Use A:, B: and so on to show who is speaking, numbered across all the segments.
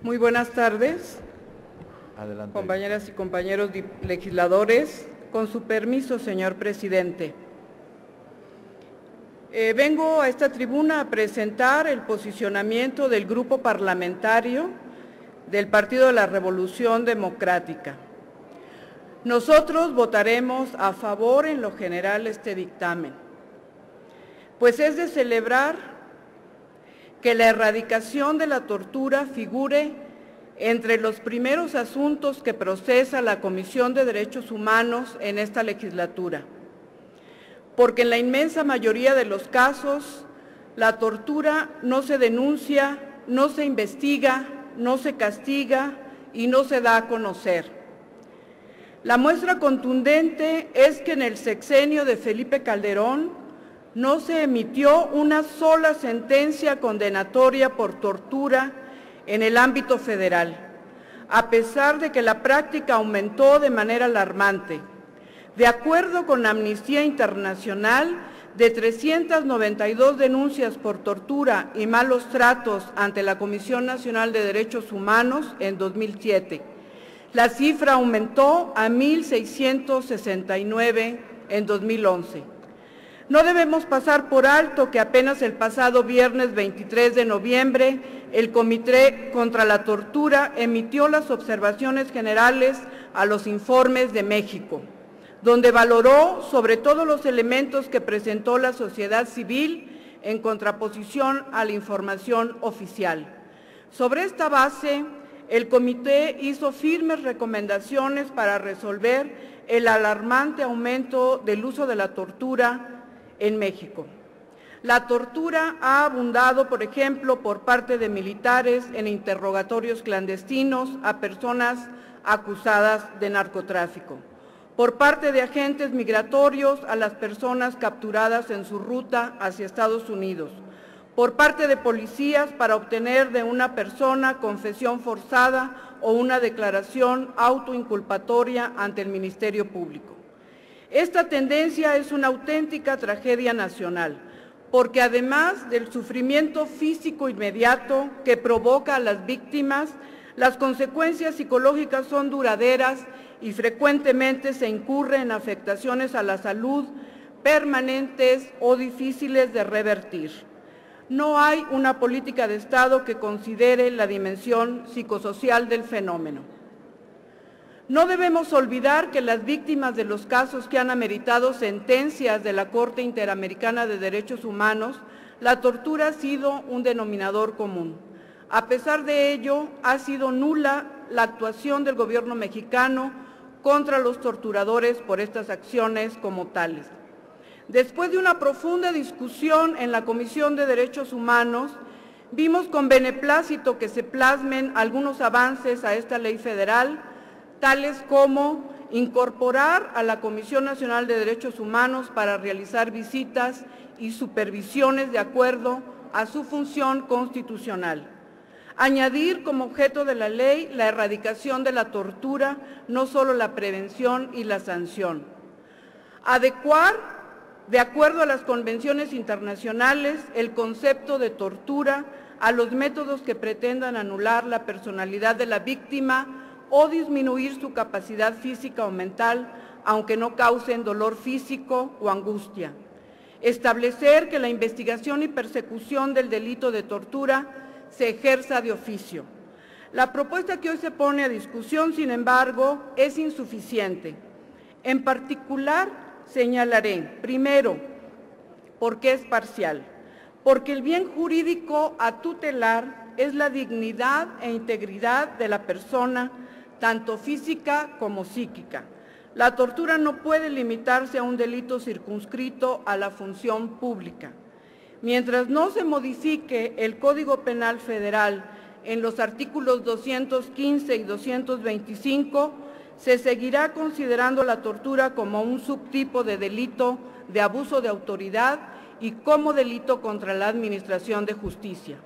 A: Muy buenas tardes,
B: Adelante.
A: compañeras y compañeros legisladores. Con su permiso, señor presidente. Vengo a esta tribuna a presentar el posicionamiento del grupo parlamentario del Partido de la Revolución Democrática. Nosotros votaremos a favor en lo general este dictamen, pues es de celebrar que la erradicación de la tortura figure entre los primeros asuntos que procesa la Comisión de Derechos Humanos en esta legislatura, porque en la inmensa mayoría de los casos la tortura no se denuncia, no se investiga, no se castiga y no se da a conocer. La muestra contundente es que en el sexenio de Felipe Calderón no se emitió una sola sentencia condenatoria por tortura en el ámbito federal, a pesar de que la práctica aumentó de manera alarmante. De acuerdo con Amnistía Internacional, de 392 denuncias por tortura y malos tratos ante la Comisión Nacional de Derechos Humanos en 2007, la cifra aumentó a 1,669 en 2011. No debemos pasar por alto que apenas el pasado viernes 23 de noviembre, el Comité contra la Tortura emitió las observaciones generales a los informes de México, donde valoró sobre todo los elementos que presentó la sociedad civil en contraposición a la información oficial. Sobre esta base, el comité hizo firmes recomendaciones para resolver el alarmante aumento del uso de la tortura en México. La tortura ha abundado, por ejemplo, por parte de militares en interrogatorios clandestinos a personas acusadas de narcotráfico, por parte de agentes migratorios a las personas capturadas en su ruta hacia Estados Unidos, por parte de policías para obtener de una persona confesión forzada o una declaración autoinculpatoria ante el Ministerio Público. Esta tendencia es una auténtica tragedia nacional, porque además del sufrimiento físico inmediato que provoca a las víctimas, las consecuencias psicológicas son duraderas y frecuentemente se incurre en afectaciones a la salud permanentes o difíciles de revertir. No hay una política de Estado que considere la dimensión psicosocial del fenómeno. No debemos olvidar que las víctimas de los casos que han ameritado sentencias de la Corte Interamericana de Derechos Humanos, la tortura ha sido un denominador común. A pesar de ello, ha sido nula la actuación del gobierno mexicano contra los torturadores por estas acciones como tales. Después de una profunda discusión en la Comisión de Derechos Humanos, vimos con beneplácito que se plasmen algunos avances a esta ley federal, tales como incorporar a la Comisión Nacional de Derechos Humanos para realizar visitas y supervisiones de acuerdo a su función constitucional. Añadir como objeto de la ley la erradicación de la tortura, no solo la prevención y la sanción. Adecuar, de acuerdo a las convenciones internacionales, el concepto de tortura a los métodos que pretendan anular la personalidad de la víctima o disminuir su capacidad física o mental, aunque no causen dolor físico o angustia. Establecer que la investigación y persecución del delito de tortura se ejerza de oficio. La propuesta que hoy se pone a discusión, sin embargo, es insuficiente. En particular, señalaré, primero, porque es parcial, porque el bien jurídico a tutelar es la dignidad e integridad de la persona, tanto física como psíquica. La tortura no puede limitarse a un delito circunscrito a la función pública. Mientras no se modifique el Código Penal Federal en los artículos 215 y 225, se seguirá considerando la tortura como un subtipo de delito de abuso de autoridad y como delito contra la administración de justicia.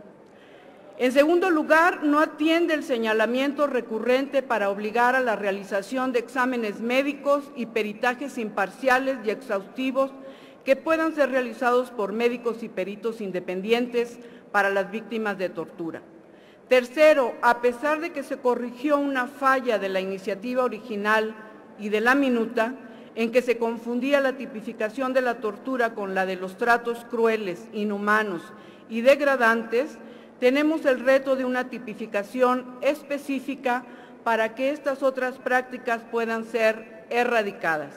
A: En segundo lugar, no atiende el señalamiento recurrente para obligar a la realización de exámenes médicos y peritajes imparciales y exhaustivos que puedan ser realizados por médicos y peritos independientes para las víctimas de tortura. Tercero, a pesar de que se corrigió una falla de la iniciativa original y de la minuta, en que se confundía la tipificación de la tortura con la de los tratos crueles, inhumanos y degradantes, tenemos el reto de una tipificación específica para que estas otras prácticas puedan ser erradicadas.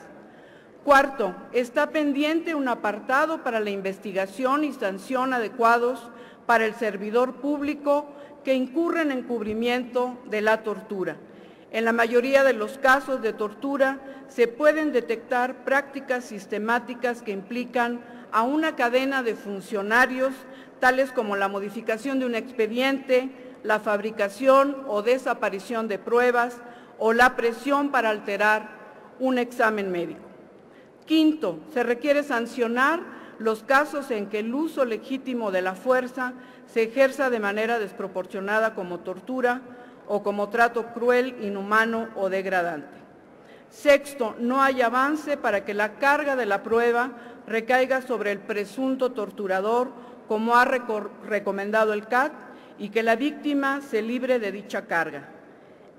A: Cuarto, está pendiente un apartado para la investigación y sanción adecuados para el servidor público que incurre en encubrimiento de la tortura. En la mayoría de los casos de tortura se pueden detectar prácticas sistemáticas que implican a una cadena de funcionarios, tales como la modificación de un expediente, la fabricación o desaparición de pruebas o la presión para alterar un examen médico. Quinto, se requiere sancionar los casos en que el uso legítimo de la fuerza se ejerza de manera desproporcionada como tortura o como trato cruel, inhumano o degradante. Sexto, no hay avance para que la carga de la prueba recaiga sobre el presunto torturador, como ha recomendado el CAT, y que la víctima se libre de dicha carga.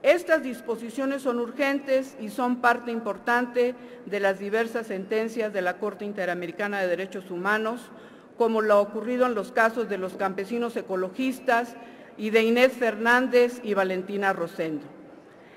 A: Estas disposiciones son urgentes y son parte importante de las diversas sentencias de la Corte Interamericana de Derechos Humanos, como lo ocurrido en los casos de los campesinos ecologistas y de Inés Fernández y Valentina Rosendo.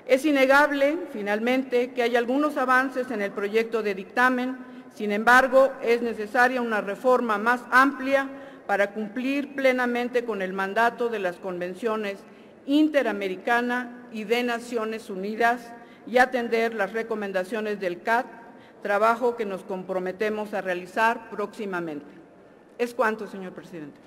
A: Es innegable, finalmente, que hay algunos avances en el proyecto de dictamen, sin embargo, es necesaria una reforma más amplia para cumplir plenamente con el mandato de las convenciones Interamericana y de Naciones Unidas y atender las recomendaciones del CAT, trabajo que nos comprometemos a realizar próximamente. Es cuanto, señor presidente.